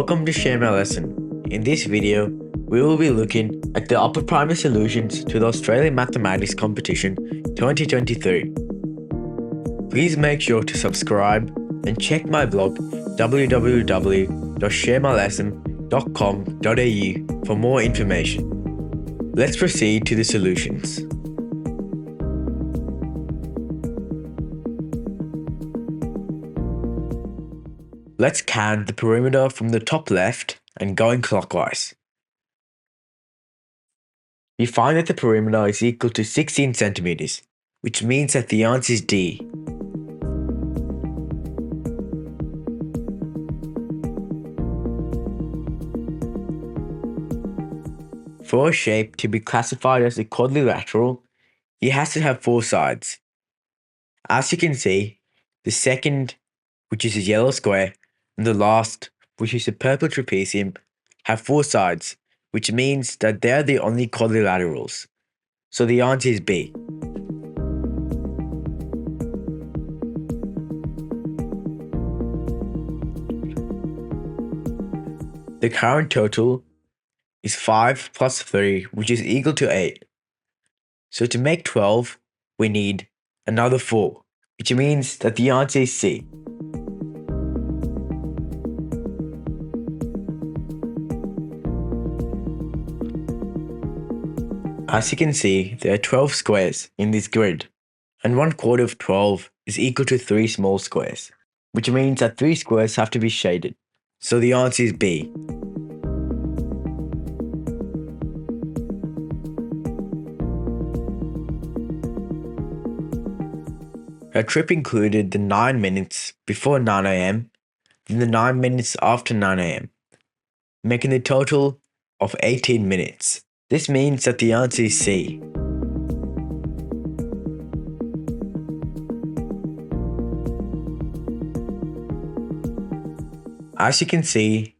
Welcome to Share My Lesson. In this video, we will be looking at the upper primary solutions to the Australian Mathematics Competition 2023. Please make sure to subscribe and check my blog www.sharemylesson.com.au for more information. Let's proceed to the solutions. Let's count the perimeter from the top left and going clockwise. We find that the perimeter is equal to 16 centimeters, which means that the answer is D. For a shape to be classified as a quadrilateral, it has to have 4 sides. As you can see, the second, which is a yellow square, and the last, which is a purple trapezium, have 4 sides, which means that they are the only quadrilaterals. So the answer is B. The current total is 5 plus 3, which is equal to 8. So to make 12, we need another 4, which means that the answer is C. As you can see, there are 12 squares in this grid, and 1/4 of 12 is equal to 3 small squares, which means that 3 squares have to be shaded. So the answer is B. Her trip included the 9 minutes before 9 AM, then the 9 minutes after 9 AM, making a total of 18 minutes. This means that the answer is C. As you can see,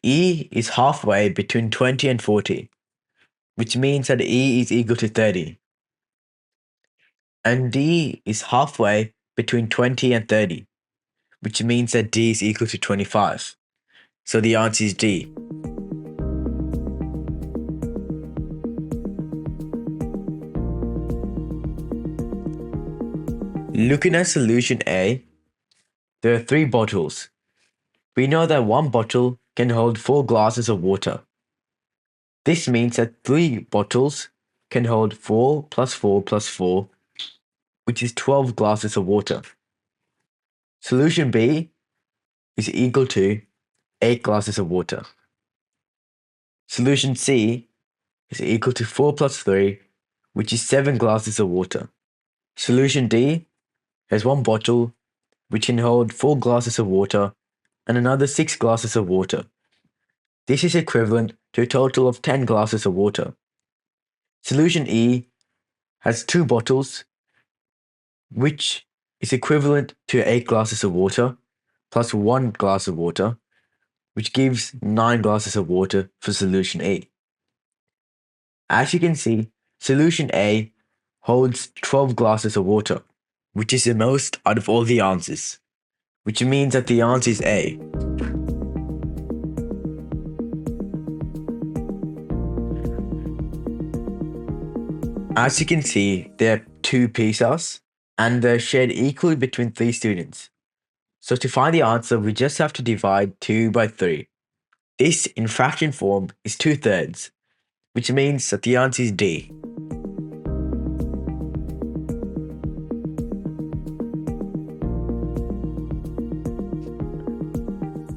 E is halfway between 20 and 40, which means that E is equal to 30. And D is halfway between 20 and 30, which means that D is equal to 25. So the answer is D. Looking at solution A, there are 3 bottles. We know that one bottle can hold 4 glasses of water. This means that 3 bottles can hold 4 plus 4 plus 4, which is 12 glasses of water. Solution B is equal to 8 glasses of water. Solution C is equal to 4 plus 3, which is 7 glasses of water. Solution D has one bottle which can hold 4 glasses of water and another 6 glasses of water. This is equivalent to a total of 10 glasses of water. Solution E has 2 bottles, which is equivalent to 8 glasses of water plus 1 glass of water, which gives 9 glasses of water for solution E. As you can see, solution A holds 12 glasses of water, which is the most out of all the answers, which means that the answer is A. As you can see, there are 2 pizzas, and they're shared equally between 3 students. So to find the answer, we just have to divide 2 by 3. This in fraction form is 2/3, which means that the answer is D.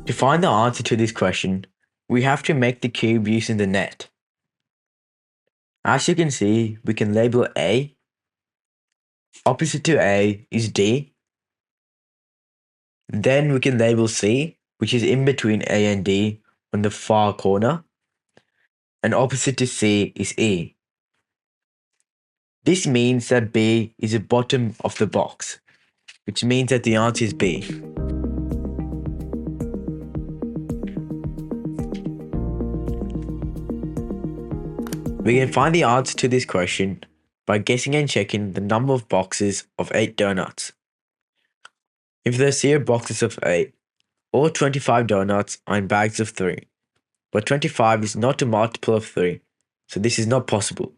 To find the answer to this question, we have to make the cube using the net. As you can see, we can label A. Opposite to A is D. Then we can label C, which is in between A and D on the far corner. And opposite to C is E. This means that B is the bottom of the box, which means that the answer is B. We can find the answer to this question by guessing and checking the number of boxes of 8 donuts. If there are 0 boxes of 8, All 25 donuts are in bags of 3, but 25 is not a multiple of 3, so this is not possible.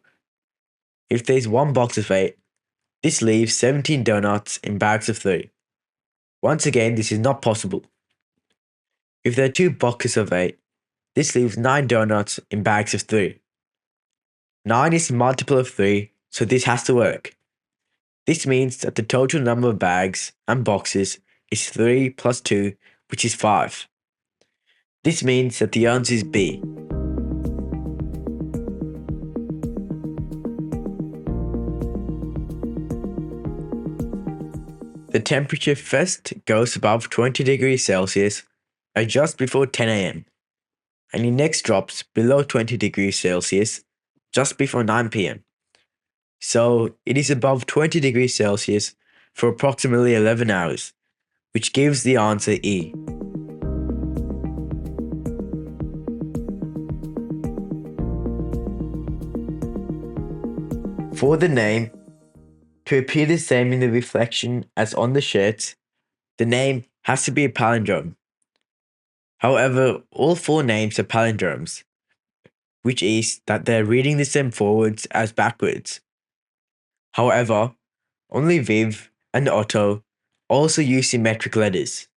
If there is one box of 8, this leaves 17 donuts in bags of 3. Once again, this is not possible. If there are 2 boxes of 8, this leaves 9 donuts in bags of 3. 9 is a multiple of 3, so this has to work. This means that the total number of bags and boxes is 3 plus 2, which is 5. This means that the answer is B. The temperature first goes above 20 degrees Celsius just before 10 am, and it next drops below 20 degrees Celsius just before 9 pm. So it is above 20 degrees Celsius for approximately 11 hours, which gives the answer E. For the name to appear the same in the reflection as on the shirts, the name has to be a palindrome. However, all 4 names are palindromes, which is that they're reading the same forwards as backwards. However, only Viv and Otto also use symmetric letters,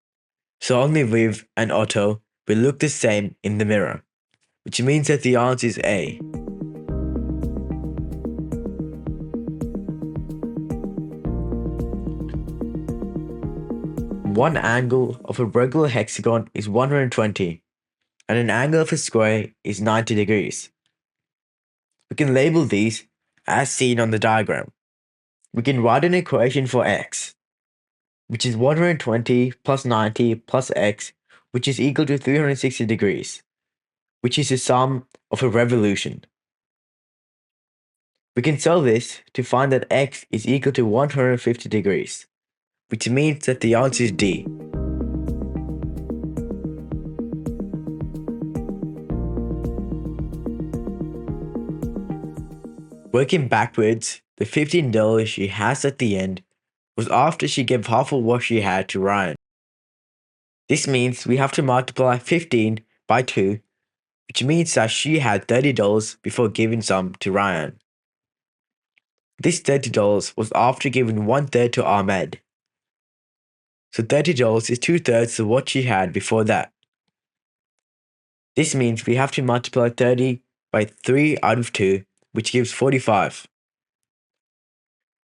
so only Viv and Otto will look the same in the mirror, which means that the answer is A. One angle of a regular hexagon is 120, and an angle of a square is 90 degrees. We can label these as seen on the diagram. We can write an equation for x, which is 120 plus 90 plus x, which is equal to 360 degrees, which is the sum of a revolution. We can solve this to find that x is equal to 150 degrees, which means that the answer is D. Working backwards, the $15 she has at the end was after she gave half of what she had to Ryan. This means we have to multiply 15 by 2, which means that she had $30 before giving some to Ryan. This $30 was after giving 1/3 to Ahmed. So $30 is 2/3 of what she had before that. This means we have to multiply 30 by 3 out of 2, which gives 45.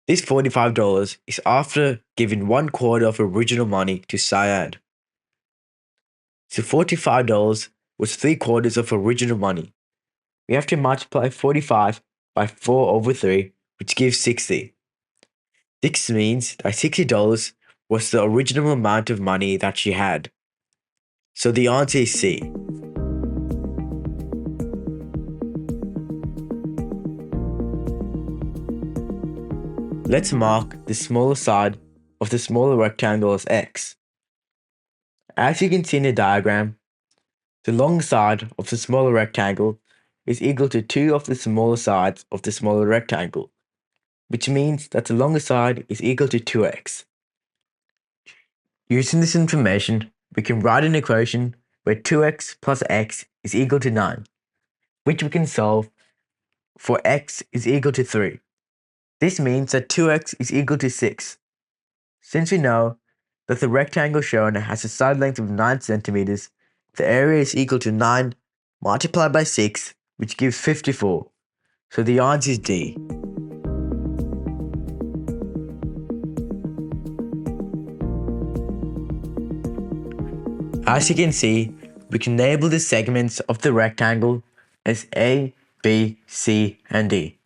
This $45 is after giving 1/4 of original money to Syed. So $45 was 3/4 of original money. We have to multiply 45 by 4 over 3, which gives 60. This means that $60 was the original amount of money that she had. So the answer is C. Let's mark the smaller side of the smaller rectangle as x. As you can see in the diagram, the long side of the smaller rectangle is equal to 2 of the smaller sides of the smaller rectangle, which means that the longer side is equal to 2x. Using this information, we can write an equation where 2x plus x is equal to 9, which we can solve for x is equal to 3. This means that 2x is equal to 6. Since we know that the rectangle shown has a side length of 9 centimeters, the area is equal to 9 multiplied by 6, which gives 54. So the answer is D. As you can see, we can label the segments of the rectangle as A, B, C, and D.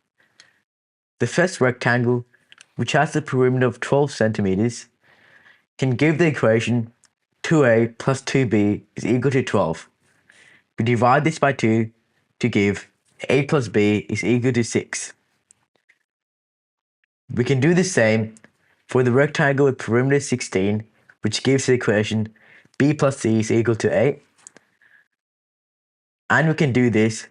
The first rectangle, which has a perimeter of 12 centimeters, can give the equation 2a plus 2b is equal to 12. We divide this by 2 to give a plus b is equal to 6. We can do the same for the rectangle with perimeter 16, which gives the equation b plus c is equal to 8. And we can do this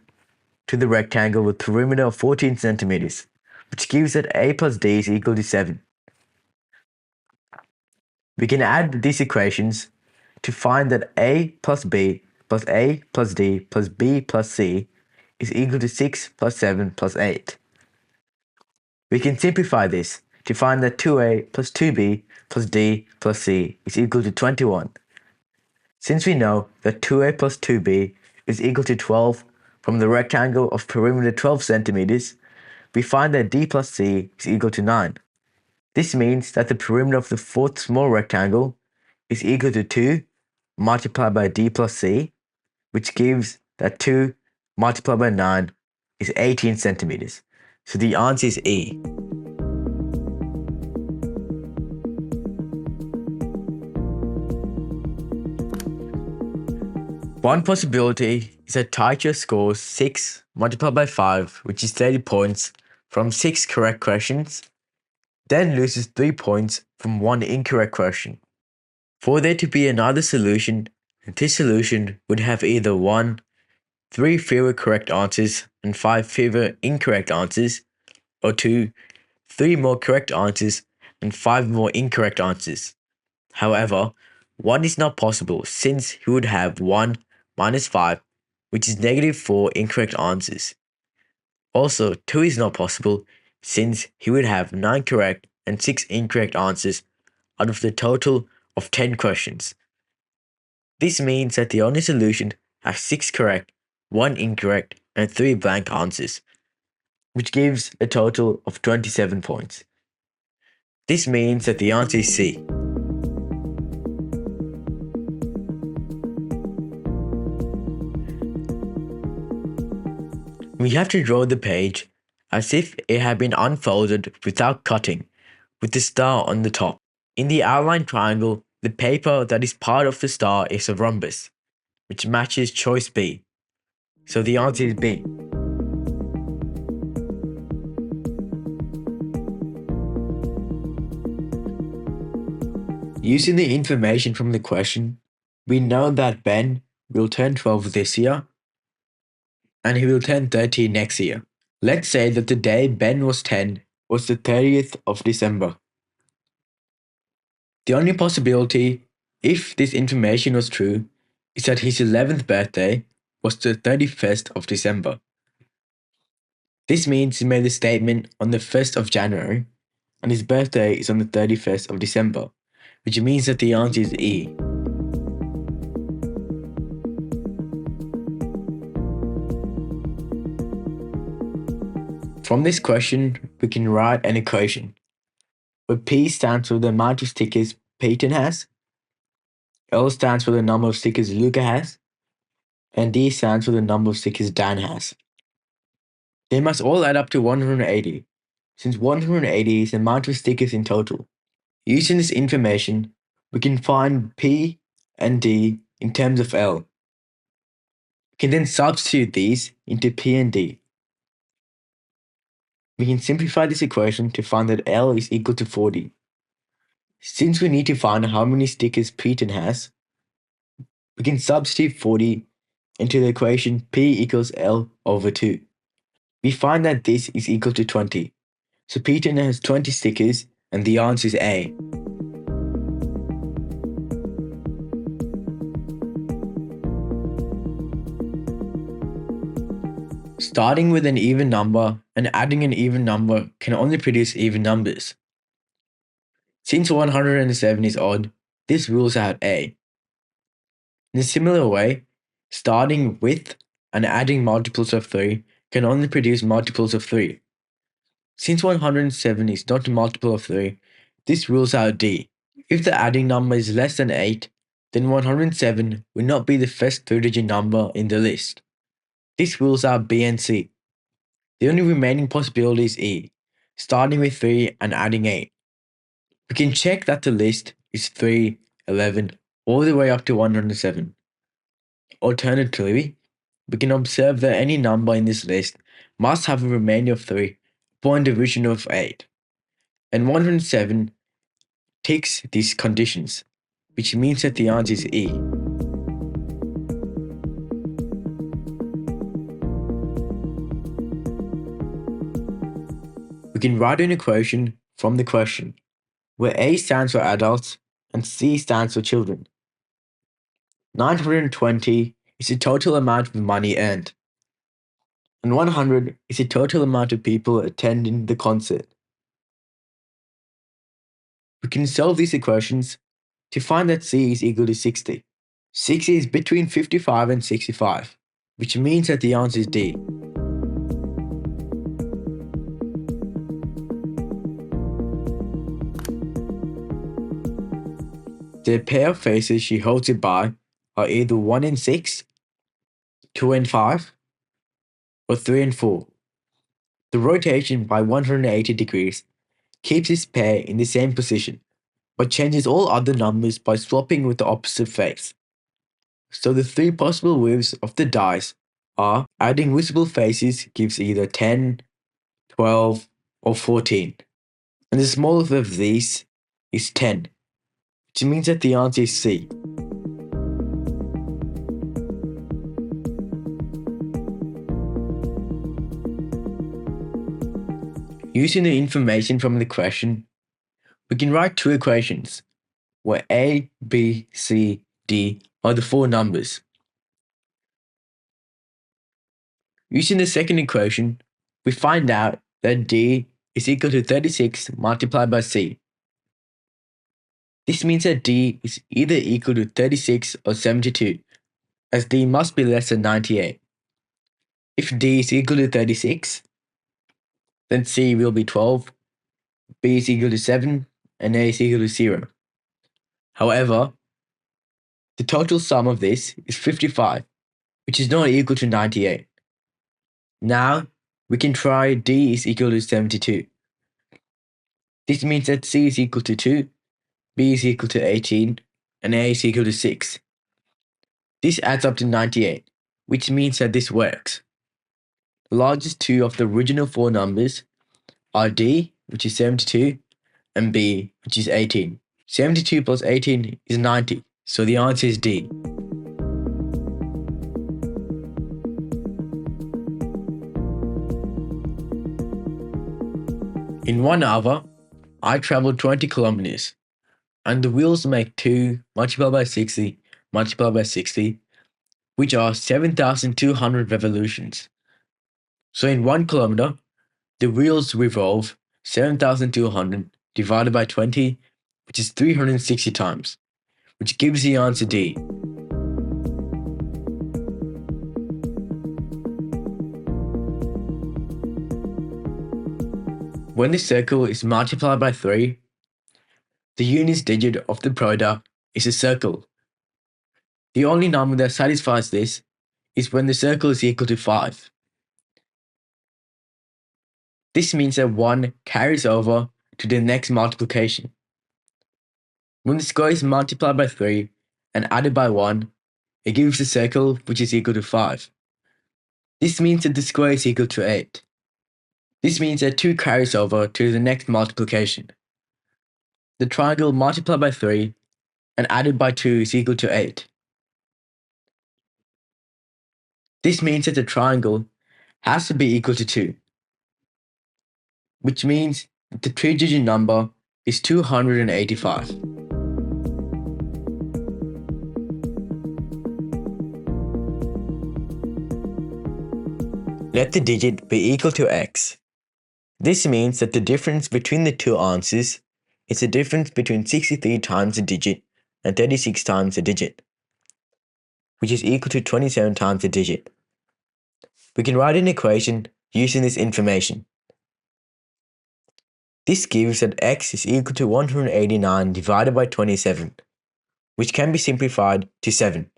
to the rectangle with perimeter of 14 centimeters, which gives that a plus d is equal to 7. We can add these equations to find that A plus B plus A plus D plus B plus C is equal to 6 plus 7 plus 8. We can simplify this to find that 2A plus 2B plus D plus C is equal to 21. Since we know that 2A plus 2B is equal to 12 from the rectangle of perimeter 12 centimeters, we find that D plus C is equal to 9. This means that the perimeter of the fourth small rectangle is equal to 2 multiplied by D plus C, which gives that 2 multiplied by 9 is 18 centimeters. So the answer is E. One possibility is that Taicho scores 6 multiplied by 5, which is 30 points, from 6 correct questions, then loses 3 points from 1 incorrect question. For there to be another solution, this solution would have either 1, 3 fewer correct answers and 5 fewer incorrect answers, or 2, 3 more correct answers and 5 more incorrect answers. However, 1 is not possible since he would have 1 minus 5, which is negative 4 incorrect answers. Also, 2 is not possible since he would have 9 correct and 6 incorrect answers out of the total of 10 questions. This means that the only solution has 6 correct, 1 incorrect, and 3 blank answers, which gives a total of 27 points. This means that the answer is C. We have to draw the page as if it had been unfolded without cutting, with the star on the top. In the outline triangle, the paper that is part of the star is a rhombus, which matches choice B. So the answer is B. Using the information from the question, we know that Ben will turn 12 this year and he will turn 13 next year. Let's say that the day Ben was 10 was the 30th of December. The only possibility, if this information was true, is that his 11th birthday was the 31st of December. This means he made the statement on the 1st of January, and his birthday is on the 31st of December, which means that the answer is E. From this question, we can write an equation, where P stands for the amount of stickers Peyton has, L stands for the number of stickers Luca has, and D stands for the number of stickers Dan has. They must all add up to 180, since 180 is the amount of stickers in total. Using this information, we can find P and D in terms of L. We can then substitute these into P and D. We can simplify this equation to find that L is equal to 40. Since we need to find how many stickers Peyton has, we can substitute 40 into the equation P equals L over 2. We find that this is equal to 20. So Peyton has 20 stickers and the answer is A. Starting with an even number and adding an even number can only produce even numbers. Since 107 is odd, this rules out A. In a similar way, starting with and adding multiples of 3 can only produce multiples of 3. Since 107 is not a multiple of 3, this rules out D. If the adding number is less than 8, then 107 will not be the first 3-digit number in the list. This rules out B and C. The only remaining possibility is E, starting with 3 and adding 8. We can check that the list is 3, 11, all the way up to 107. Alternatively, we can observe that any number in this list must have a remainder of 3 upon division of 8. And 107 ticks these conditions, which means that the answer is E. We can write an equation from the question, where A stands for adults and C stands for children. 920 is the total amount of money earned, and 100 is the total amount of people attending the concert. We can solve these equations to find that C is equal to 60. 60 is between 55 and 65, which means that the answer is D. The pair of faces she holds it by are either 1 and 6, 2 and 5, or 3 and 4. The rotation by 180 degrees keeps this pair in the same position, but changes all other numbers by swapping with the opposite face. So the three possible moves of the dice are adding visible faces gives either 10, 12, or 14. And the smallest of these is 10, which means that the answer is C. Using the information from the question, we can write two equations, where A, B, C, D are the four numbers. Using the second equation, we find out that D is equal to 36 multiplied by C. This means that D is either equal to 36 or 72, as D must be less than 98. If D is equal to 36, then C will be 12, B is equal to 7, and A is equal to 0. However, the total sum of this is 55, which is not equal to 98. Now, we can try D is equal to 72. This means that C is equal to 2, B is equal to 18, and A is equal to 6. This adds up to 98, which means that this works. The largest two of the original four numbers are D, which is 72, and B, which is 18. 72 plus 18 is 90, so the answer is D. In 1 hour, I traveled 20 kilometers, and the wheels make 2 multiplied by 60 multiplied by 60, which are 7,200 revolutions. So in 1 kilometer, the wheels revolve 7,200 divided by 20, which is 360 times, which gives the answer D. When the circle is multiplied by 3, the units digit of the product is a circle. The only number that satisfies this is when the circle is equal to 5. This means that 1 carries over to the next multiplication. When the square is multiplied by 3 and added by 1, it gives a circle which is equal to 5. This means that the square is equal to 8. This means that 2 carries over to the next multiplication. The triangle multiplied by 3 and added by 2 is equal to 8. This means that the triangle has to be equal to 2, which means that the 3-digit number is 285. Let the digit be equal to x. This means that the difference between the two answers is the difference between 63 times a digit and 36 times a digit, which is equal to 27 times a digit. We can write an equation using this information. This gives that x is equal to 189 divided by 27, which can be simplified to 7.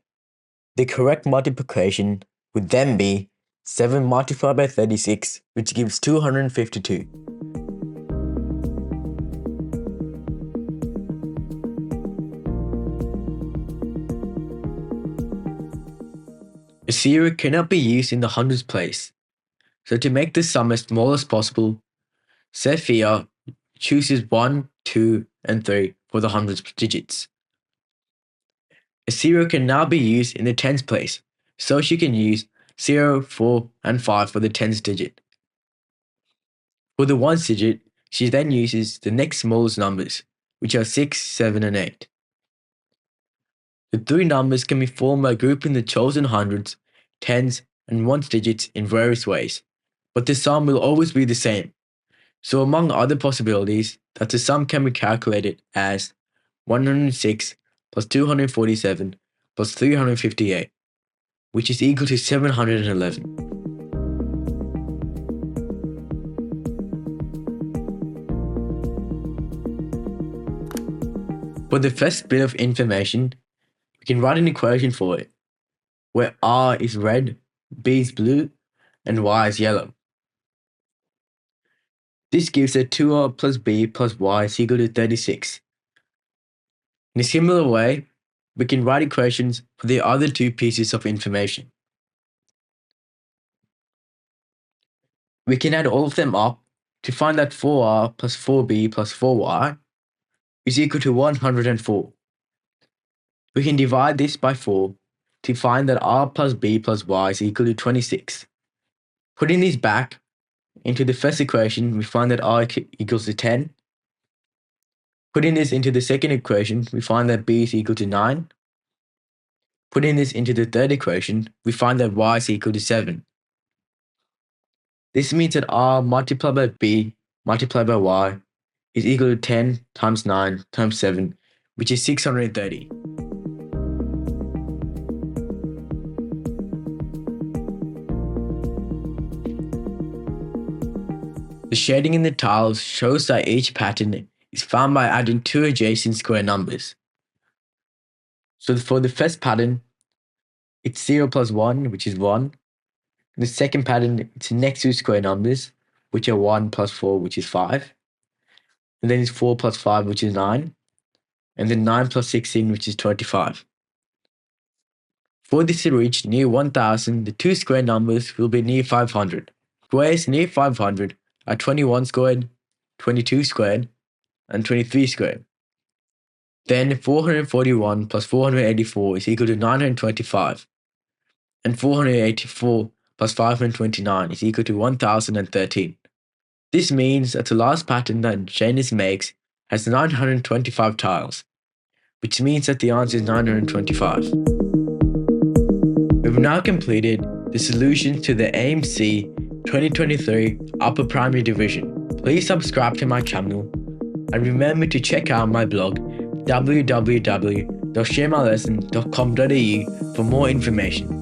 The correct multiplication would then be 7 multiplied by 36, which gives 252. A zero cannot be used in the hundreds place, so to make the sum as small as possible, Sophia chooses 1, 2, and 3 for the hundreds digits. A zero can now be used in the tens place, so she can use 0, 4, and 5 for the tens digit. For the ones digit, she then uses the next smallest numbers, which are 6, 7, and 8. The three numbers can be formed by grouping the chosen hundreds, tens, and ones digits in various ways, but the sum will always be the same. So among other possibilities, that the sum can be calculated as 106 plus 247 plus 358, which is equal to 711. For the first bit of information, we can write an equation for it, where R is red, B is blue, and Y is yellow. This gives that 2R plus B plus Y is equal to 36. In a similar way, we can write equations for the other two pieces of information. We can add all of them up to find that 4R plus 4B plus 4Y is equal to 104. We can divide this by 4 to find that R plus B plus Y is equal to 26. Putting these back into the first equation, we find that R equals to 10. Putting this into the second equation, we find that B is equal to 9. Putting this into the third equation, we find that Y is equal to 7. This means that R multiplied by B multiplied by Y is equal to 10 times 9 times 7, which is 630. The shading in the tiles shows that each pattern is found by adding two adjacent square numbers. So for the first pattern, it's 0 plus 1, which is 1. In the second pattern, it's the next two square numbers, which are 1 plus 4, which is 5. And then it's 4 plus 5, which is 9. And then 9 plus 16, which is 25. For this to reach near 1000, the two square numbers will be near 500. Squares near 500 are 21 squared, 22 squared, and 23 squared. Then 441 plus 484 is equal to 925. And 484 plus 529 is equal to 1013. This means that the last pattern that Janus makes has 925 tiles, which means that the answer is 925. We've now completed the solutions to the AMC 2023 Upper Primary Division. Please subscribe to my channel and remember to check out my blog www.sharemylesson.com.au for more information.